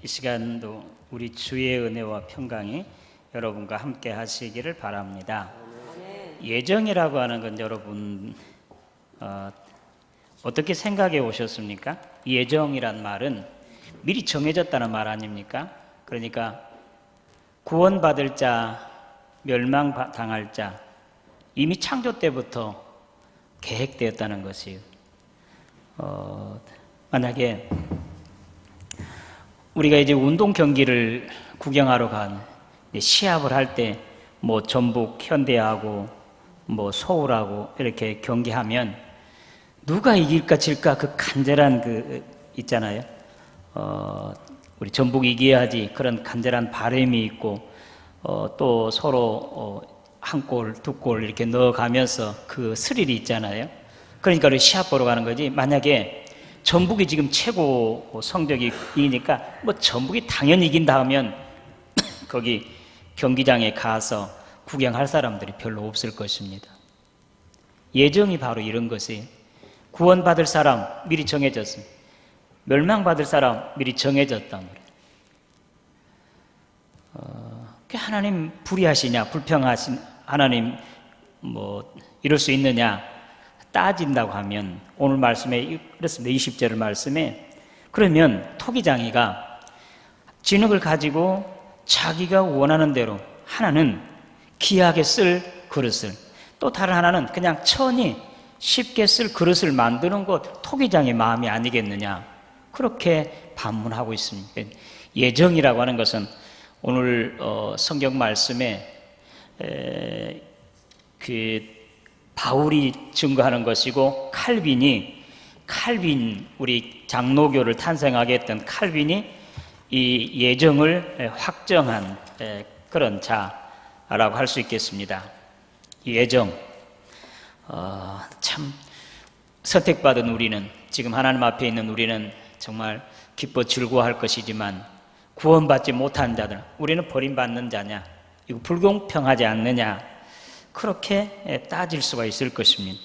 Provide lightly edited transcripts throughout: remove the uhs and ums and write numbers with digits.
이 시간도 우리 주의 은혜와 평강이 여러분과 함께 하시기를 바랍니다. 예정이라고 하는 건 여러분 어떻게 생각해 오셨습니까? 예정이란 말은 미리 정해졌다는 말 아닙니까? 그러니까 구원받을 자, 멸망당할 자, 이미 창조 때부터 계획되었다는 것이에요. 만약에 우리가 이제 운동 경기를 구경하러 간 시합을 할 때 뭐 전북 현대하고 뭐 서울하고 이렇게 경기하면 누가 이길까 질까 그 간절한 그 있잖아요. 우리 전북이 이겨야지 그런 간절한 바람이 있고 또 서로 한 골, 두 골 이렇게 넣어가면서 그 스릴이 있잖아요. 그러니까 우리 시합 보러 가는 거지. 만약에 전북이 지금 최고 성적이 이기니까 뭐 전북이 당연히 이긴다 하면 거기 경기장에 가서 구경할 사람들이 별로 없을 것입니다. 예정이 바로 이런 것이에요. 구원받을 사람 미리 정해졌습니다. 멸망받을 사람 미리 정해졌단 말이에요. 하나님 불의하시냐, 불평하신 하나님 뭐 이럴 수 있느냐 따진다고 하면 오늘 말씀에 그렇습니다. 20절 말씀에 그러면 토기장이가 진흙을 가지고 자기가 원하는 대로 하나는 귀하게 쓸 그릇을 또 다른 하나는 그냥 천히 쉽게 쓸 그릇을 만드는 것 토기장의 마음이 아니겠느냐 그렇게 반문하고 있습니다. 예정이라고 하는 것은 오늘 성경 말씀에 그 바울이 증거하는 것이고 칼빈 우리 장로교를 탄생하게 했던 칼빈이 이 예정을 확정한 그런 자라고 할 수 있겠습니다. 예정 참 선택받은 우리는 지금 하나님 앞에 있는 우리는 정말 기뻐 즐거워할 것이지만 구원받지 못한 자들 우리는 버림받는 자냐 이거 불공평하지 않느냐 그렇게 따질 수가 있을 것입니다.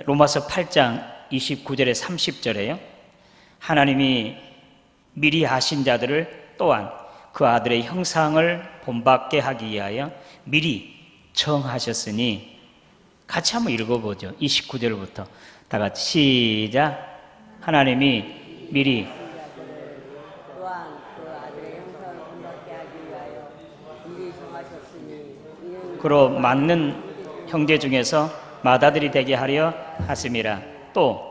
로마서 8장 29절에 30절에요. 하나님이 미리 아신 자들을 또한 그 아들의 형상을 본받게 하기 위하여 미리 정하셨으니 같이 한번 읽어보죠. 29절부터 다 같이 시작. 하나님이 미리 또한 그 아들의 형상을 본받게 하기 위하여 미리 정하셨으니 그로 맞는 형제 중에서 맏아들이 되게 하려 하심이라. 또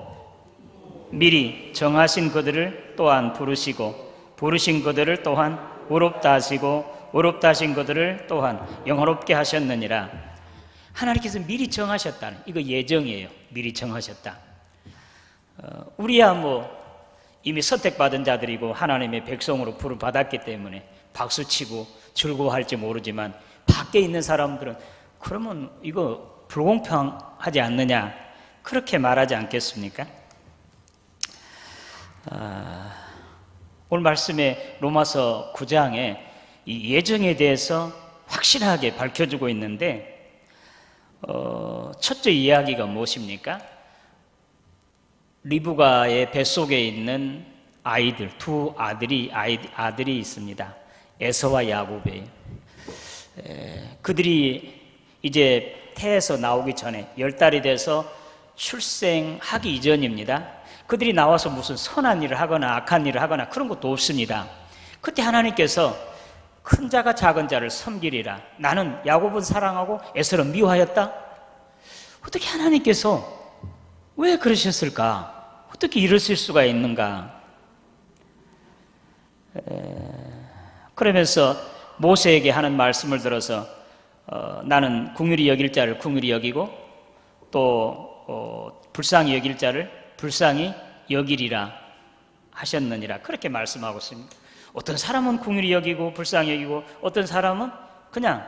미리 정하신 그들을 또한 부르시고 부르신 그들을 또한 의롭다 하시고 의롭다 하신 그들을 또한 영화롭게 하셨느니라. 하나님께서 미리 정하셨다는 이거 예정이에요. 미리 정하셨다. 우리야 뭐 이미 선택받은 자들이고 하나님의 백성으로 부름 받았기 때문에 박수치고 즐거워할지 모르지만 밖에 있는 사람들은 그러면 이거 불공평하지 않느냐 그렇게 말하지 않겠습니까? 오늘 말씀에 로마서 9장에 이 예정에 대해서 확실하게 밝혀주고 있는데 첫째 이야기가 무엇입니까? 리브가의 뱃속에 있는 아이들 두 아들이 있습니다. 에서와 야곱이에요. 그들이 이제 태에서 나오기 전에 10달이 돼서 출생하기 이전입니다. 그들이 나와서 무슨 선한 일을 하거나 악한 일을 하거나 그런 것도 없습니다. 그때 하나님께서 큰 자가 작은 자를 섬기리라. 나는 야곱은 사랑하고 에서는 미워하였다. 어떻게 하나님께서 왜 그러셨을까? 어떻게 이러실 수가 있는가? 그러면서 모세에게 하는 말씀을 들어서 나는 긍휼히 여길 자를 긍휼히 여기고 또 불쌍히 여길 자를 불쌍히 여기리라 하셨느니라 그렇게 말씀하고 있습니다. 어떤 사람은 긍휼히 여기고 불쌍히 여기고 어떤 사람은 그냥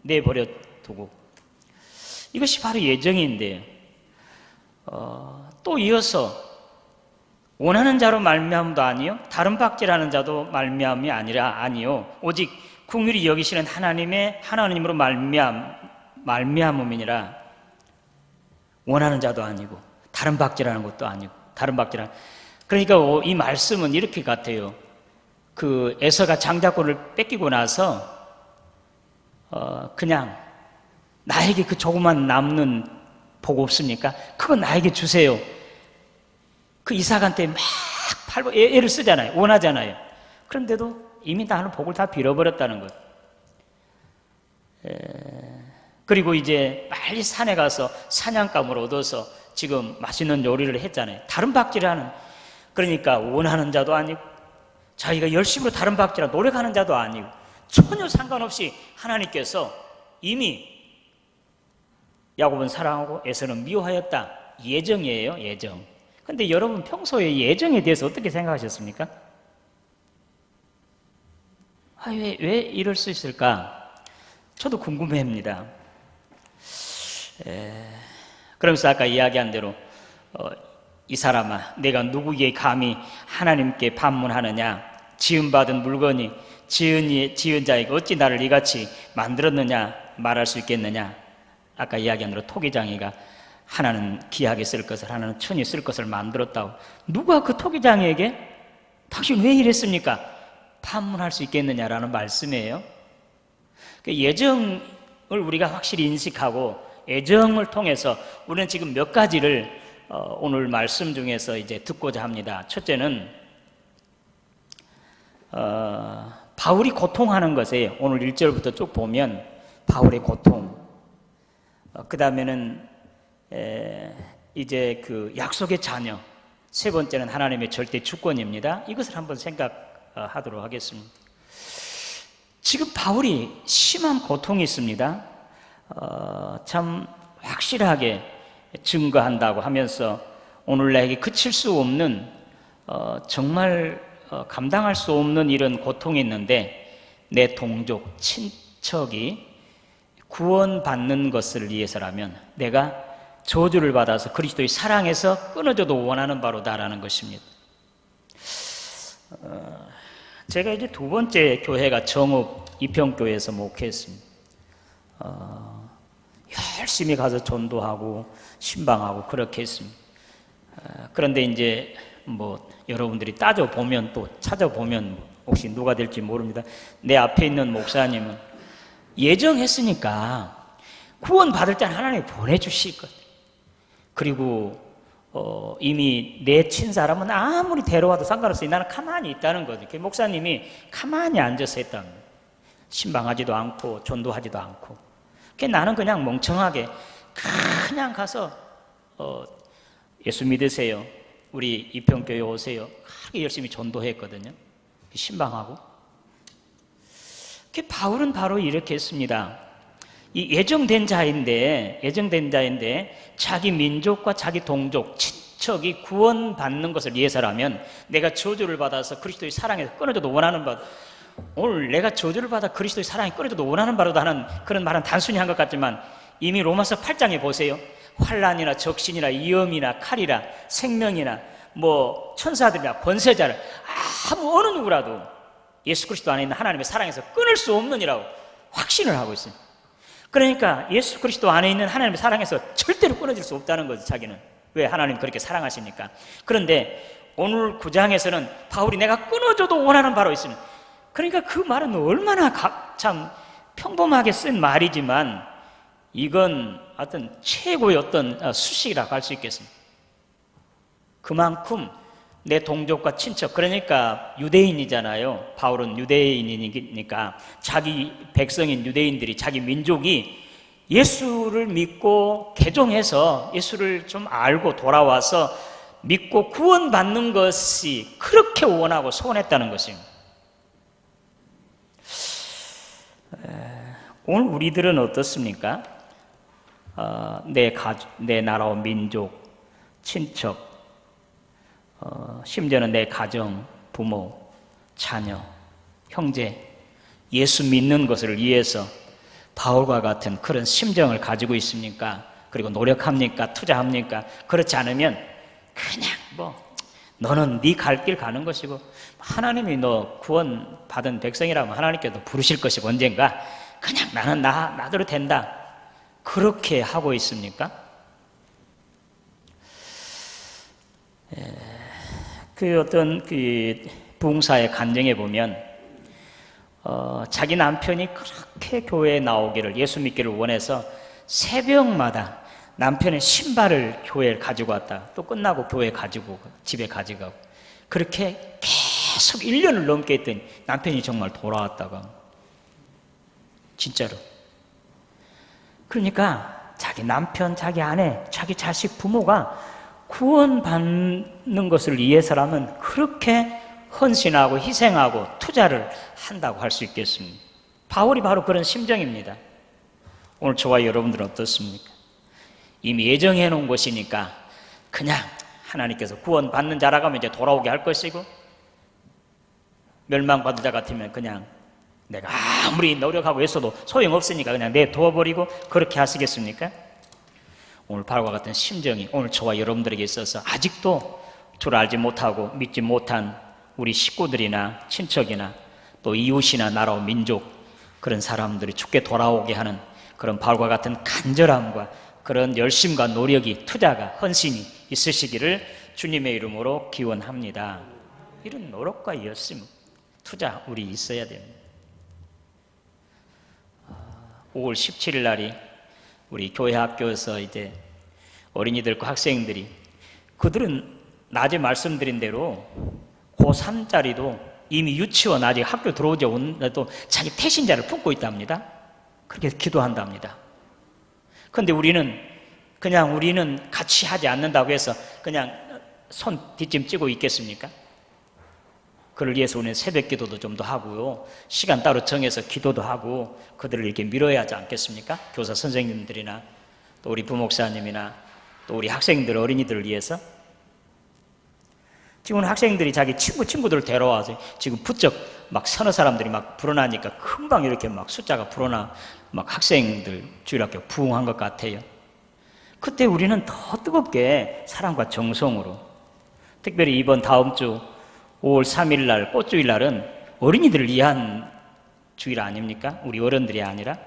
내버려 두고 이것이 바로 예정인데요. 또 이어서 원하는 자로 말미암도 아니요 다른 박질하는 자도 말미암이 아니요 오직 긍휼히 여기시는 하나님으로 말미암음이니라. 원하는 자도 아니고 다른 박질하는 것도 아니고 그러니까 이 말씀은 이렇게 같아요. 그 에서가 장자권을 뺏기고 나서 그냥 나에게 그 조그만 남는 복 없습니까? 그건 나에게 주세요. 그 이삭한테 막 애를 쓰잖아요. 원하잖아요. 그런데도 이미 나는 복을 다 빌어버렸다는 거예요. 그리고 이제 빨리 산에 가서 사냥감을 얻어서 지금 맛있는 요리를 했잖아요. 다른 박질하는, 그러니까 원하는 자도 아니고 자기가 열심으로 다른 박질하 노력하는 자도 아니고 전혀 상관없이 하나님께서 이미 야곱은 사랑하고 에서는 미워하였다. 예정이에요, 예정. 근데 여러분 평소에 예정에 대해서 어떻게 생각하셨습니까? 왜 이럴 수 있을까? 저도 궁금해합니다. 그러면서 아까 이야기한 대로 이 사람아, 내가 누구에게 감히 하나님께 반문하느냐? 지음받은 물건이 지은 자에게 어찌 나를 이같이 만들었느냐 말할 수 있겠느냐? 아까 이야기한 대로 토기장이가 하나는 귀하게 쓸 것을, 하나는 천히 쓸 것을 만들었다고. 누가 그 토기장에게 당신 왜 이랬습니까? 반문할 수 있겠느냐라는 말씀이에요. 예정을 우리가 확실히 인식하고 예정을 통해서 우리는 지금 몇 가지를 오늘 말씀 중에서 이제 듣고자 합니다. 첫째는 바울이 고통하는 것에 오늘 1절부터 쭉 보면 바울의 고통, 그 다음에는 이제 그 약속의 자녀, 세 번째는 하나님의 절대 주권입니다. 이것을 한번 생각하도록 하겠습니다. 지금 바울이 심한 고통이 있습니다. 참 확실하게 증거한다고 하면서 오늘 나에게 그칠 수 없는 정말 감당할 수 없는 이런 고통이 있는데, 내 동족, 친척이 구원받는 것을 위해서라면 내가 저주를 받아서 그리스도의 사랑에서 끊어져도 원하는 바로다라는 것입니다. 제가 이제 두 번째 교회가 정읍 이평교회에서 목회했습니다. 열심히 가서 전도하고 신방하고 그렇게 했습니다. 그런데 이제 뭐 여러분들이 따져보면 또 찾아보면 혹시 누가 될지 모릅니다. 내 앞에 있는 목사님은 예정했으니까 구원 받을 때는 하나님이 보내주실 것. 그리고 이미 내 친사람은 아무리 데려와도 상관없으니 나는 가만히 있다는 거죠. 그 목사님이 가만히 앉아서 했다는 거예요. 신방하지도 않고 전도하지도 않고. 나는 그냥 멍청하게 그냥 가서 예수 믿으세요, 우리 이평교회 오세요, 그렇게 열심히 전도했거든요. 신방하고. 바울은 바로 이렇게 했습니다. 이 예정된 자인데 자기 민족과 자기 동족, 친척이 구원받는 것을 위해서라면 내가 저주를 받아서 그리스도의 사랑에서 끊어져도 원하는 바, 오늘 내가 저주를 받아 그리스도의 사랑이 끊어져도 원하는 바로다 하는 그런 말은 단순히 한 것 같지만 이미 로마서 8장에 보세요. 환난이나 적신이나 위험이나 칼이나 생명이나 뭐 천사들이나 권세자를 어느 누구라도 예수 그리스도 안에 있는 하나님의 사랑에서 끊을 수 없느니라고 확신을 하고 있어요. 그러니까 예수 그리스도 안에 있는 하나님의 사랑에서 절대로 끊어질 수 없다는 거죠, 자기는. 왜? 하나님 그렇게 사랑하시니까. 그런데 오늘 9장에서는 바울이 내가 끊어져도 원하는 바로 있습니다. 그러니까 그 말은 얼마나 참 평범하게 쓴 말이지만 이건 어떤 최고의 어떤 수식이라고 할 수 있겠습니다. 그만큼 내 동족과 친척, 그러니까 유대인이잖아요. 바울은 유대인이니까 자기 백성인 유대인들이, 자기 민족이 예수를 믿고 개종해서 예수를 좀 알고 돌아와서 믿고 구원받는 것이 그렇게 원하고 소원했다는 것입니다. 오늘 우리들은 어떻습니까? 내 나라와 민족, 친척, 심지어는 내 가정, 부모, 자녀, 형제, 예수 믿는 것을 위해서 바울과 같은 그런 심정을 가지고 있습니까? 그리고 노력합니까? 투자합니까? 그렇지 않으면 그냥 너는 네 갈 길 가는 것이고 하나님이 너 구원 받은 백성이라면 하나님께서 부르실 것이고 언젠가 그냥 나는 나대로 된다, 그렇게 하고 있습니까? 그 어떤 그 부흥사의 간증에 보면 자기 남편이 그렇게 교회에 나오기를, 예수 믿기를 원해서 새벽마다 남편의 신발을 교회에 가지고 왔다, 또 끝나고 교회에 가지고 집에 가져가고, 그렇게 계속 1년을 넘게 했더니 남편이 정말 돌아왔다고 합니다. 진짜로. 그러니까 자기 남편, 자기 아내, 자기 자식, 부모가 구원받는 것을 위해서라면 그렇게 헌신하고 희생하고 투자를 한다고 할 수 있겠습니다. 바울이 바로 그런 심정입니다. 오늘 저와 여러분들은 어떻습니까? 이미 예정해 놓은 것이니까 그냥 하나님께서 구원받는 자라고 하면 이제 돌아오게 할 것이고, 멸망받을 자 같으면 그냥 내가 아무리 노력하고 애써도 소용없으니까 그냥 내두어버리고 그렇게 하시겠습니까? 오늘 바울과 같은 심정이 오늘 저와 여러분들에게 있어서 아직도 주를 알지 못하고 믿지 못한 우리 식구들이나 친척이나 또 이웃이나 나라와 민족, 그런 사람들이 주께 돌아오게 하는 그런 바울과 같은 간절함과 그런 열심과 노력이, 투자가, 헌신이 있으시기를 주님의 이름으로 기원합니다. 이런 노력과 열심, 투자 우리 있어야 됩니다. 5월 17일 날이 우리 교회 학교에서 이제 어린이들과 학생들이, 그들은 낮에 말씀드린 대로 고3짜리도 이미 유치원 아직 학교 들어오지 않는데도 자기 태신자를 품고 있답니다. 그렇게 기도한답니다. 그런데 우리는 같이 하지 않는다고 해서 그냥 손 뒷짐 찌고 있겠습니까? 그를 위해서 우리는 새벽 기도도 좀 더 하고요, 시간 따로 정해서 기도도 하고 그들을 이렇게 밀어야 하지 않겠습니까? 교사 선생님들이나 또 우리 부목사님이나 또 우리 학생들, 어린이들을 위해서. 지금 학생들이 자기 친구들을 데려와서 지금 부쩍 막 서너 사람들이 막 불어나니까 금방 이렇게 막 숫자가 불어나 막 학생들 주일학교 부흥한 것 같아요. 그때 우리는 더 뜨겁게 사랑과 정성으로, 특별히 이번 다음 주 5월 3일 날 꽃주일 날은 어린이들을 위한 주일 아닙니까? 우리 어른들이 아니라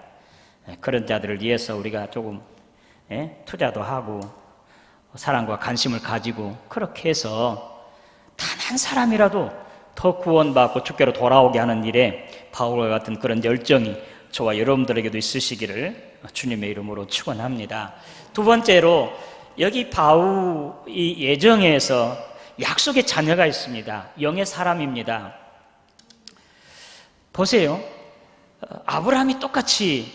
그런 자들을 위해서 우리가 조금 투자도 하고 사랑과 관심을 가지고 그렇게 해서 단 한 사람이라도 더 구원받고 주께로 돌아오게 하는 일에 바울과 같은 그런 열정이 저와 여러분들에게도 있으시기를 주님의 이름으로 축원합니다. 두 번째로, 여기 바울이 예정에서 약속의 자녀가 있습니다. 영의 사람입니다. 보세요. 아브라함이 똑같이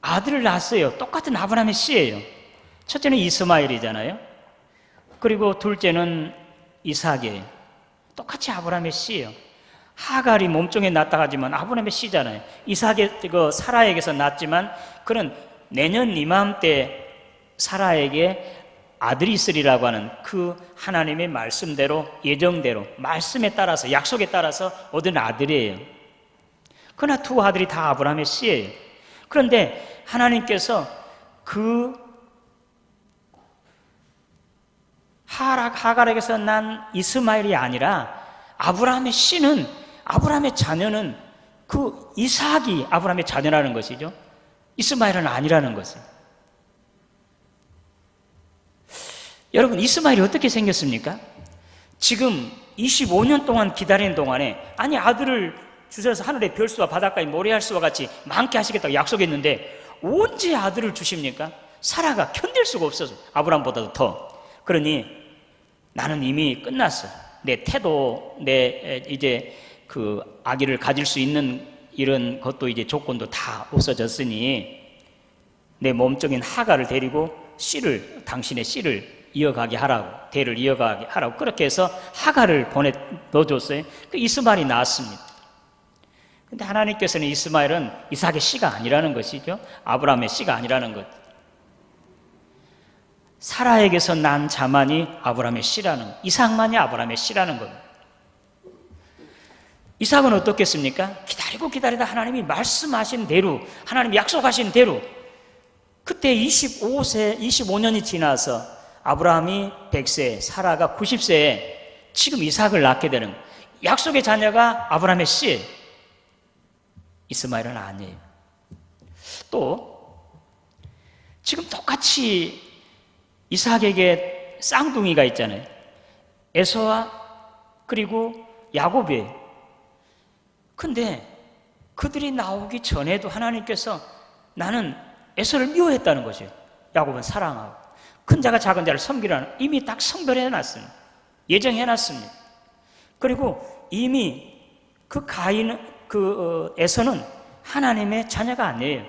아들을 낳았어요. 똑같은 아브라함의 씨예요. 첫째는 이스마엘이잖아요. 그리고 둘째는 이삭이에요. 똑같이 아브라함의 씨예요. 하갈이 몸종에 낳았다 하지만 아브라함의 씨잖아요. 이삭의 사라에게서 낳았지만 그는 내년 이맘때 사라에게 아들이 있으리라고 하는 그 하나님의 말씀대로, 예정대로, 말씀에 따라서, 약속에 따라서 얻은 아들이에요. 그러나 두 아들이 다 아브라함의 씨예요. 그런데 하나님께서 그 하갈에게서 난 이스마엘이 아니라 아브라함의 씨는, 아브라함의 자녀는 그 이삭이 아브라함의 자녀라는 것이죠. 이스마엘은 아니라는 것이에요. 여러분, 이스마엘이 어떻게 생겼습니까? 지금 25년 동안 기다리는 동안에, 아니 아들을 주셔서 하늘의 별수와 바닷가의 모래알수와 같이 많게 하시겠다고 약속했는데 언제 아들을 주십니까? 사라가 견딜 수가 없어서, 아브라함보다도 더. 그러니 나는 이미 끝났어. 내 태도, 내 이제 그 아기를 가질 수 있는 이런 것도 이제 조건도 다 없어졌으니 내 몸적인 하갈을 데리고 씨를, 당신의 씨를 이어가게 하라고, 대를 이어가게 하라고, 그렇게 해서 하갈을 보내 넣어줬어요. 그 이스마엘이 나왔습니다. 근데 하나님께서는 이스마엘은 이삭의 씨가 아니라는 것이죠. 아브라함의 씨가 아니라는 것. 사라에게서 난 자만이 아브라함의 씨라는, 이삭만이 아브라함의 씨라는 겁니다. 이삭은 어떻겠습니까? 기다리고 기다리다 하나님이 말씀하신 대로, 하나님이 약속하신 대로, 그때 25년이 지나서 아브라함이 100세, 사라가 90세에 지금 이삭을 낳게 되는, 약속의 자녀가 아브라함의 씨예요. 이스마엘은 아니에요. 또 지금 똑같이 이삭에게 쌍둥이가 있잖아요. 에서와 그리고 야곱이에요. 근데 그들이 나오기 전에도 하나님께서 나는 에서를 미워했다는 것이에요. 야곱은 사랑하고 큰 자가 작은 자를 섬기라는 이미 딱 성별해놨습니다. 예정해놨습니다. 그리고 이미 그 에서는 하나님의 자녀가 아니에요.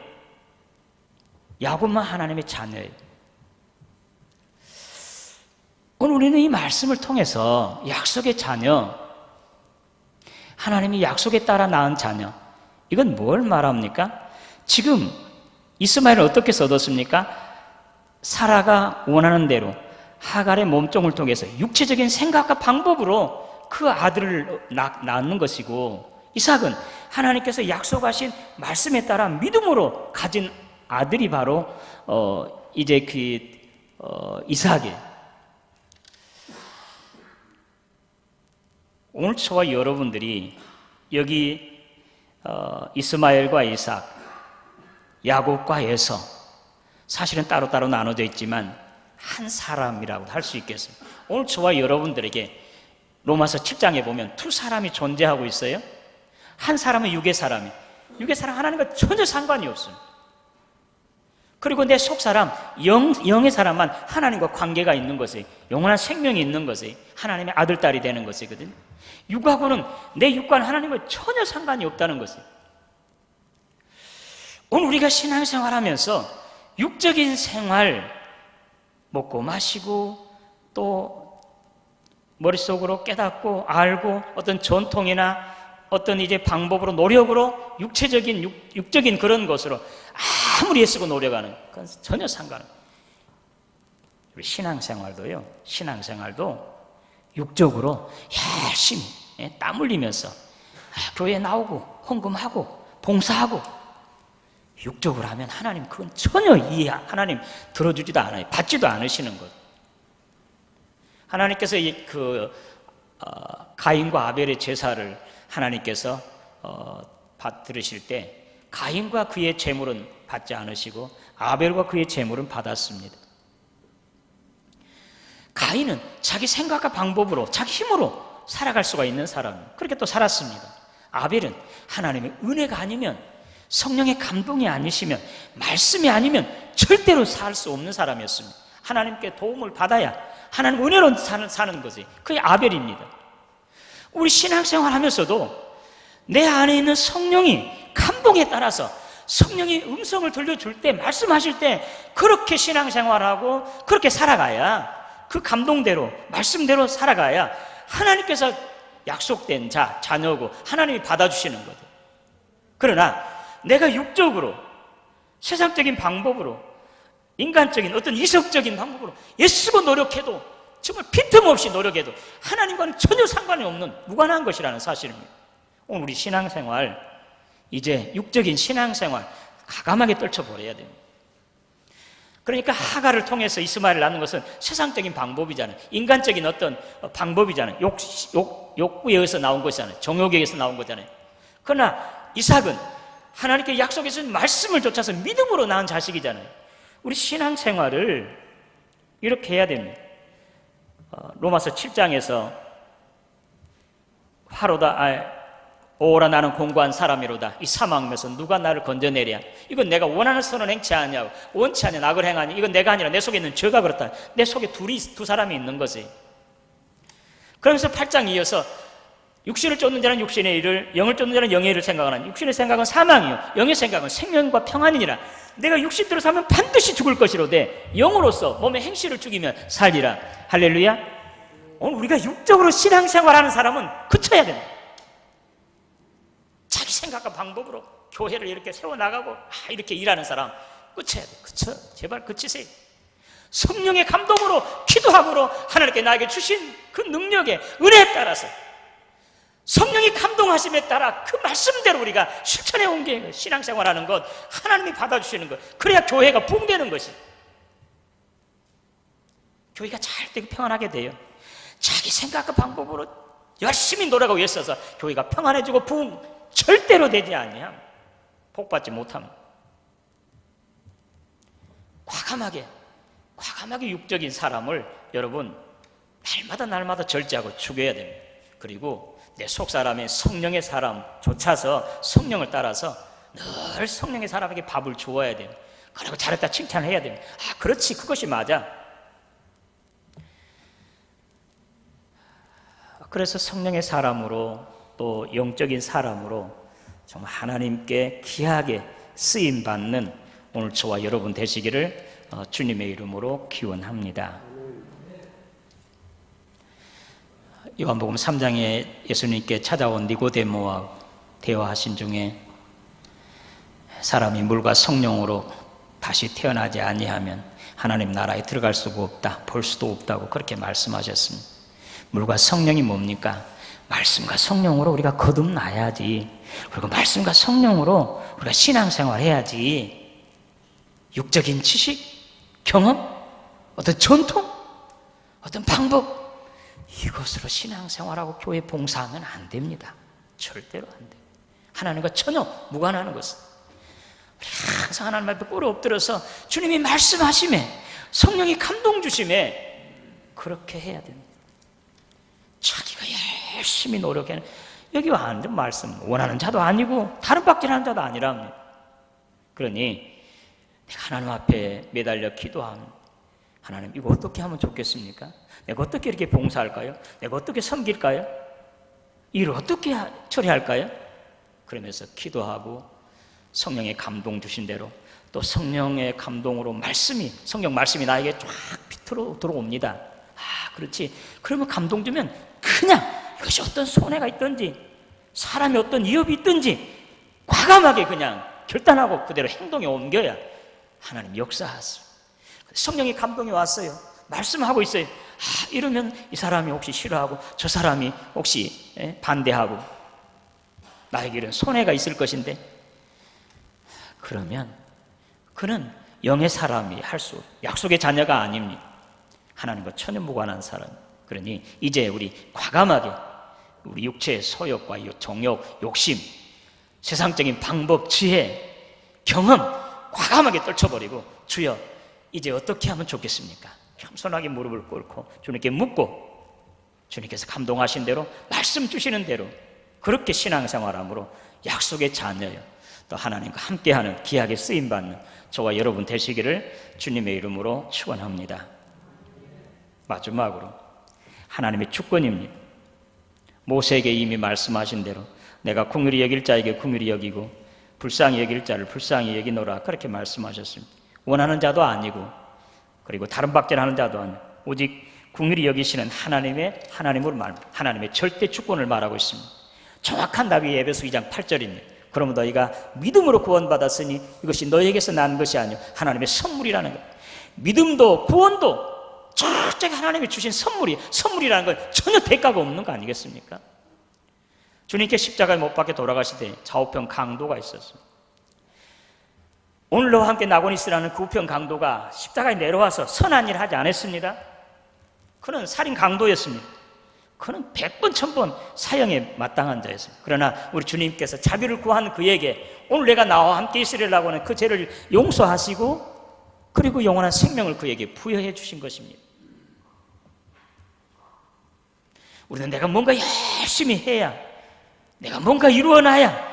야곱만 하나님의 자녀예요. 오늘 우리는 이 말씀을 통해서 약속의 자녀, 하나님이 약속에 따라 낳은 자녀, 이건 뭘 말합니까? 지금 이스마엘은 어떻게 얻었습니까? 사라가 원하는 대로 하갈의 몸종을 통해서 육체적인 생각과 방법으로 그 아들을 낳는 것이고, 이삭은 하나님께서 약속하신 말씀에 따라 믿음으로 가진 아들이 바로 이제 이삭이에요. 오늘 저와 여러분들이 여기 이스마엘과 이삭, 야곱과 에서, 사실은 따로따로 나눠져 있지만 한 사람이라고 할 수 있겠습니다. 오늘 저와 여러분들에게 로마서 7장에 보면 두 사람이 존재하고 있어요. 한 사람은 육의 사람 하나님과 전혀 상관이 없습니다. 그리고 내 속사람, 영의 사람만 하나님과 관계가 있는 것이, 영원한 생명이 있는 것이 하나님의 아들, 딸이 되는 것이거든요. 육하고는, 내 육과는 하나님과 전혀 상관이 없다는 것이에요. 오늘 우리가 신앙생활하면서 육적인 생활, 먹고 마시고 또 머릿속으로 깨닫고 알고 어떤 전통이나 어떤 이제 방법으로, 노력으로, 육적인 그런 것으로 아무리 애쓰고 노력하는, 그건 전혀 상관없어요. 우리 신앙생활도 육적으로 열심히 땀 흘리면서 교회에 나오고 헌금하고 봉사하고, 육적으로 하면 하나님 그건 전혀 하나님 들어주지도 않아요. 받지도 않으시는 것. 하나님께서 가인과 아벨의 제사를 하나님께서 들으실 때 가인과 그의 제물은 받지 않으시고 아벨과 그의 제물은 받았습니다. 가인은 자기 생각과 방법으로, 자기 힘으로 살아갈 수가 있는 사람이에요. 그렇게 또 살았습니다. 아벨은 하나님의 은혜가 아니면, 성령의 감동이 아니시면, 말씀이 아니면 절대로 살 수 없는 사람이었습니다. 하나님께 도움을 받아야 하나님 은혜로 사는 거지. 그게 아벨입니다. 우리 신앙생활 하면서도 내 안에 있는 성령이 감동에 따라서, 성령이 음성을 들려줄 때, 말씀하실 때 그렇게 신앙생활하고 그렇게 살아가야, 그 감동대로, 말씀대로 살아가야 하나님께서 약속된 자녀고 하나님이 받아주시는 거죠. 그러나 내가 육적으로, 세상적인 방법으로, 인간적인 어떤 이성적인 방법으로 애쓰고 노력해도, 정말 빈틈없이 노력해도 하나님과는 전혀 상관이 없는 무관한 것이라는 사실입니다. 오늘 우리 신앙생활, 이제 육적인 신앙생활 과감하게 떨쳐버려야 됩니다. 그러니까 하갈을 통해서 이스마엘을 낳는 것은 세상적인 방법이잖아요. 인간적인 어떤 방법이잖아요. 욕구에 의해서 나온 것이잖아요. 정욕에 의해서 나온 거잖아요. 그러나 이삭은 하나님께 약속해 주신 말씀을 쫓아서 믿음으로 낳은 자식이잖아요. 우리 신앙생활을 이렇게 해야 됩니다. 로마서 7장에서 오라 나는 공고한 사람이로다. 이 사망에서 누가 나를 건져내랴. 이건 내가 원하는 선을 행치 않냐고, 원치 않는 악을 행하니 이건 내가 아니라 내 속에 있는 죄가 그렇다. 내 속에 두 사람이 있는 거지. 그러면서 8장 이어서 육신을 쫓는 자는 육신의 일을, 영을 쫓는 자는 영의 일을 생각하는, 육신의 생각은 사망이요 영의 생각은 생명과 평안이니라. 내가 육신대로 살면 반드시 죽을 것이로되 영으로서 몸의 행실을 죽이면 살리라. 할렐루야. 오늘 우리가 육적으로 신앙생활하는 사람은 그쳐야 됩니다. 자기 생각과 방법으로 교회를 이렇게 세워나가고 이렇게 일하는 사람 그쳐야 돼. 제발 그치세요. 성령의 감동으로, 기도함으로 하나님께 나에게 주신 그 능력의 은혜에 따라서, 성령이 감동하심에 따라 그 말씀대로 우리가 실천해 온 게 신앙생활하는 것, 하나님이 받아주시는 것, 그래야 교회가 부흥되는 것이, 교회가 잘 되고 평안하게 돼요. 자기 생각과 방법으로 열심히 노력하고 애써서 교회가 평안해지고 부흥 절대로 되지 아니함, 복받지 못함. 과감하게 육적인 사람을 여러분 날마다 절제하고 죽여야 됩니다. 그리고 내 속사람의 성령의 사람조차서 성령을 따라서 늘 성령의 사람에게 밥을 주어야 돼요. 그리고 잘했다 칭찬을 해야 됩니다. 아, 그렇지, 그것이 맞아. 그래서 성령의 사람으로 또 영적인 사람으로 정말 하나님께 귀하게 쓰임받는 오늘 저와 여러분 되시기를 주님의 이름으로 기원합니다. 요한복음 3장에 예수님께 찾아온 니고데모와 대화하신 중에 사람이 물과 성령으로 다시 태어나지 아니하면 하나님 나라에 들어갈 수가 없다, 볼 수도 없다고 그렇게 말씀하셨습니다. 물과 성령이 뭡니까? 말씀과 성령으로 우리가 거듭나야지. 그리고 말씀과 성령으로 우리가 신앙생활 해야지. 육적인 지식, 경험, 어떤 전통, 어떤 방법, 이것으로 신앙생활하고 교회 봉사하면 안 됩니다. 절대로 안 돼요. 하나님과 전혀 무관한 것은 항상 하나님 앞에 꿇어 엎드려서 주님이 말씀하심에, 성령이 감동 주심에 그렇게 해야 됩니다. 자기가 열심히 노력해. 여기 완전 말씀 원하는 자도 아니고 다른 박질하는 자도 아니랍니다. 그러니 내가 하나님 앞에 매달려 기도하면, 하나님 이거 어떻게 하면 좋겠습니까? 내가 어떻게 이렇게 봉사할까요? 내가 어떻게 섬길까요? 일을 어떻게 처리할까요? 그러면서 기도하고 성령의 감동 주신 대로, 또 성령의 감동으로 말씀이, 성령 말씀이 나에게 쫙 비틀어 들어옵니다. 아, 그렇지. 그러면 감동 주면 그냥 이것이 어떤 손해가 있든지 사람이 어떤 위협이 있든지 과감하게 그냥 결단하고 그대로 행동에 옮겨야 하나님 역사하세요. 성령의 감동이 왔어요. 말씀하고 있어요. 아, 이러면 이 사람이 혹시 싫어하고 저 사람이 혹시 반대하고 나에게 이런 손해가 있을 것인데, 그러면 그는 영의 사람이 할 수, 약속의 자녀가 아닙니다. 하나님과 전혀 무관한 사람. 그러니 이제 우리 과감하게 우리 육체의 소욕과 정욕, 욕심, 세상적인 방법, 지혜, 경험 과감하게 떨쳐버리고, 주여 이제 어떻게 하면 좋겠습니까? 겸손하게 무릎을 꿇고 주님께 묻고, 주님께서 감동하신 대로 말씀 주시는 대로 그렇게 신앙생활함으로 약속의 자녀요, 또 하나님과 함께하는 귀하게 쓰임받는 저와 여러분 되시기를 주님의 이름으로 축원합니다. 마지막으로 하나님의 주권입니다. 모세에게 이미 말씀하신 대로 내가 긍휼히 여길 자에게 긍휼히 여기고 불쌍히 여길 자를 불쌍히 여기노라, 그렇게 말씀하셨습니다. 원하는 자도 아니고 그리고 다른 박제하는 자도 아니고 오직 긍휼히 여기시는 하나님으로 말합니다. 하나님의 절대 주권을 말하고 있습니다. 정확한 답이 에베소 2장 8절입니다. 그러면 너희가 믿음으로 구원받았으니 이것이 너희에게서 난 것이 아니요 하나님의 선물이라는 것. 믿음도 구원도 철저하게 하나님이 주신 선물이라는 건 전혀 대가가 없는 거 아니겠습니까? 주님께 십자가에 못 박혀 돌아가실 때 좌우편 강도가 있었습니다. 오늘 너와 함께 나고니스라는 그 우편 강도가 십자가에 내려와서 선한 일을 하지 않았습니다. 그는 살인 강도였습니다. 그는 100번 1000번 사형에 마땅한 자였습니다. 그러나 우리 주님께서 자비를 구한 그에게 오늘 내가 나와 함께 있으리라고 하는 그 죄를 용서하시고 그리고 영원한 생명을 그에게 부여해 주신 것입니다. 우리는 내가 뭔가 열심히 해야, 내가 뭔가 이루어놔야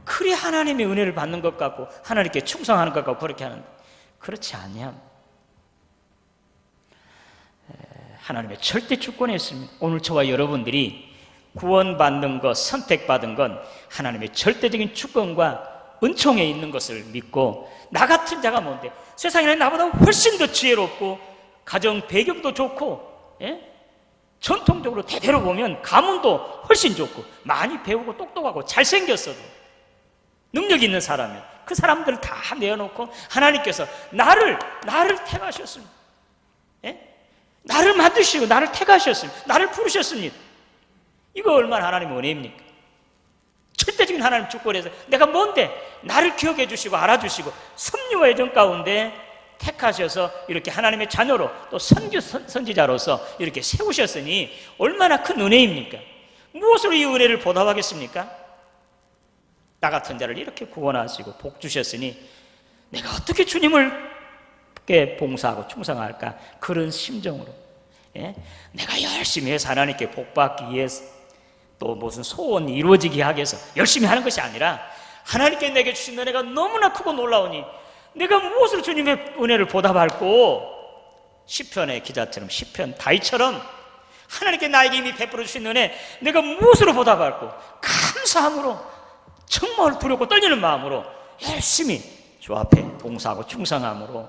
그리 하나님의 은혜를 받는 것 같고 하나님께 충성하는 것 같고 그렇게 하는데, 그렇지 아니함. 하나님의 절대 주권에 있습니다. 오늘 저와 여러분들이 구원받는 것, 선택받은 건 하나님의 절대적인 주권과 은총에 있는 것을 믿고, 나 같은 자가 뭔데, 세상에는 나보다 훨씬 더 지혜롭고 가정 배경도 좋고, 전통적으로 대대로 보면 가문도 훨씬 좋고 많이 배우고 똑똑하고 잘생겼어도 능력 있는 사람이면 그 사람들을 다 내어놓고 하나님께서 나를 택하셨습니다. 나를 만드시고 나를 택하셨습니다. 나를 부르셨습니다. 이거 얼마나 하나님의 은혜입니까? 절대적인 하나님 주권에서 내가 뭔데 나를 기억해 주시고 알아주시고 섭리와 애정 가운데 택하셔서 이렇게 하나님의 자녀로 또 선지자로서 이렇게 세우셨으니 얼마나 큰 은혜입니까? 무엇으로 이 은혜를 보답하겠습니까? 나 같은 자를 이렇게 구원하시고 복 주셨으니 내가 어떻게 주님께 봉사하고 충성할까? 그런 심정으로 내가 열심히 해서 하나님께 복 받기 위해서 또 무슨 소원이 이루어지게 하기 위해서 열심히 하는 것이 아니라 하나님께 내게 주신 은혜가 너무나 크고 놀라우니 내가 무엇으로 주님의 은혜를 보답할꼬? 시편의 기자처럼, 시편 다윗처럼 하나님께 나에게 이미 베풀어 주신 은혜 내가 무엇으로 보답할꼬? 감사함으로, 정말 두렵고 떨리는 마음으로 열심히 주 앞에 봉사하고 충성함으로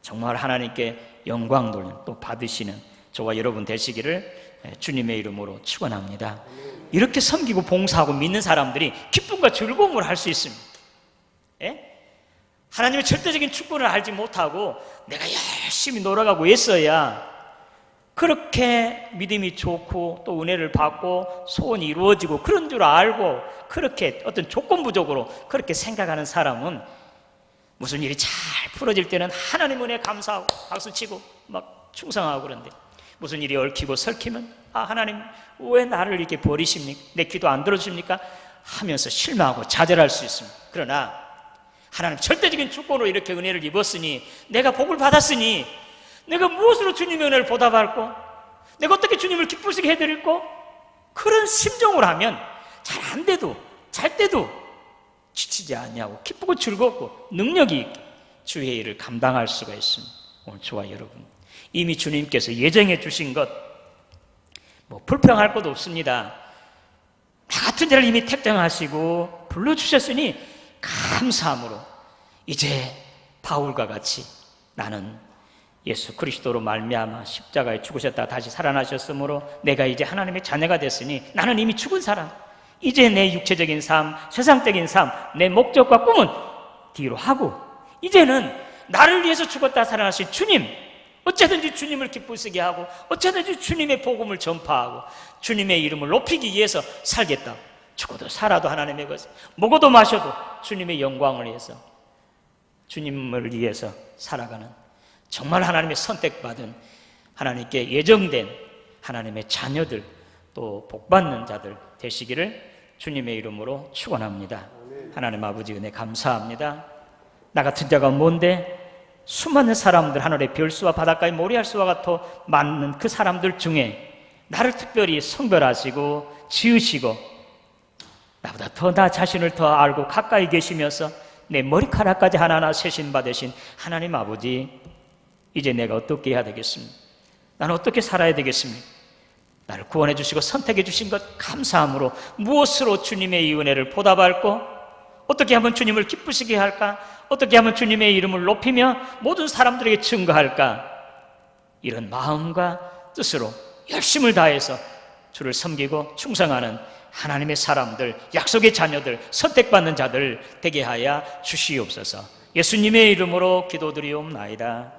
정말 하나님께 영광 돌림 또 받으시는 저와 여러분 되시기를 주님의 이름으로 축원합니다. 이렇게 섬기고 봉사하고 믿는 사람들이 기쁨과 즐거움을 할 수 있습니다. 예? 하나님의 절대적인 축복을 알지 못하고 내가 열심히 놀아가고 애써야 그렇게 믿음이 좋고 또 은혜를 받고 소원이 이루어지고 그런 줄 알고 그렇게 어떤 조건부적으로 그렇게 생각하는 사람은 무슨 일이 잘 풀어질 때는 하나님 은혜에 감사하고 박수치고 막 충성하고 그런데 무슨 일이 얽히고 설키면 하나님 왜 나를 이렇게 버리십니까? 내 기도 안 들어주십니까? 하면서 실망하고 좌절할 수 있습니다. 그러나 하나님 절대적인 주권으로 이렇게 은혜를 입었으니 내가 복을 받았으니 내가 무엇으로 주님의 은혜를 보답할꼬? 내가 어떻게 주님을 기쁘시게 해드릴꼬? 그런 심정으로 하면 잘 안 돼도 잘 때도 지치지 않냐고 기쁘고 즐겁고 능력이 있게 주의 일을 감당할 수가 있습니다. 오늘 저와 여러분 이미 주님께서 예정해 주신 것 불평할 것도 없습니다. 나 같은 자를 이미 택정하시고 불러주셨으니 감사함으로 이제 바울과 같이 나는 예수 그리스도로 말미암아 십자가에 죽으셨다가 다시 살아나셨으므로 내가 이제 하나님의 자녀가 됐으니 나는 이미 죽은 사람, 이제 내 육체적인 삶, 세상적인 삶, 내 목적과 꿈은 뒤로 하고 이제는 나를 위해서 죽었다 살아나신 주님, 어쩌든지 주님을 기쁘시게 하고 어쩌든지 주님의 복음을 전파하고 주님의 이름을 높이기 위해서 살겠다. 죽어도 살아도 하나님의 것, 먹어도 마셔도 주님의 영광을 위해서 주님을 위해서 살아가는 정말 하나님의 선택받은 하나님께 예정된 하나님의 자녀들 또 복받는 자들 되시기를 주님의 이름으로 축원합니다. 하나님 아버지 은혜 감사합니다. 나 같은 자가 뭔데 수많은 사람들 하늘의 별수와 바닷가의 모래알수와 같아 많은 그 사람들 중에 나를 특별히 성별하시고 지으시고 나보다 더 나 자신을 더 알고 가까이 계시면서 내 머리카락까지 하나하나 세신 받으신 하나님 아버지, 이제 내가 어떻게 해야 되겠습니까? 나는 어떻게 살아야 되겠습니까? 나를 구원해 주시고 선택해 주신 것 감사함으로 무엇으로 주님의 이 은혜를 보답할꼬? 어떻게 하면 주님을 기쁘시게 할까? 어떻게 하면 주님의 이름을 높이며 모든 사람들에게 증거할까? 이런 마음과 뜻으로 열심을 다해서 주를 섬기고 충성하는 하나님의 사람들, 약속의 자녀들, 선택받는 자들 되게 하여 주시옵소서. 예수님의 이름으로 기도드리옵나이다.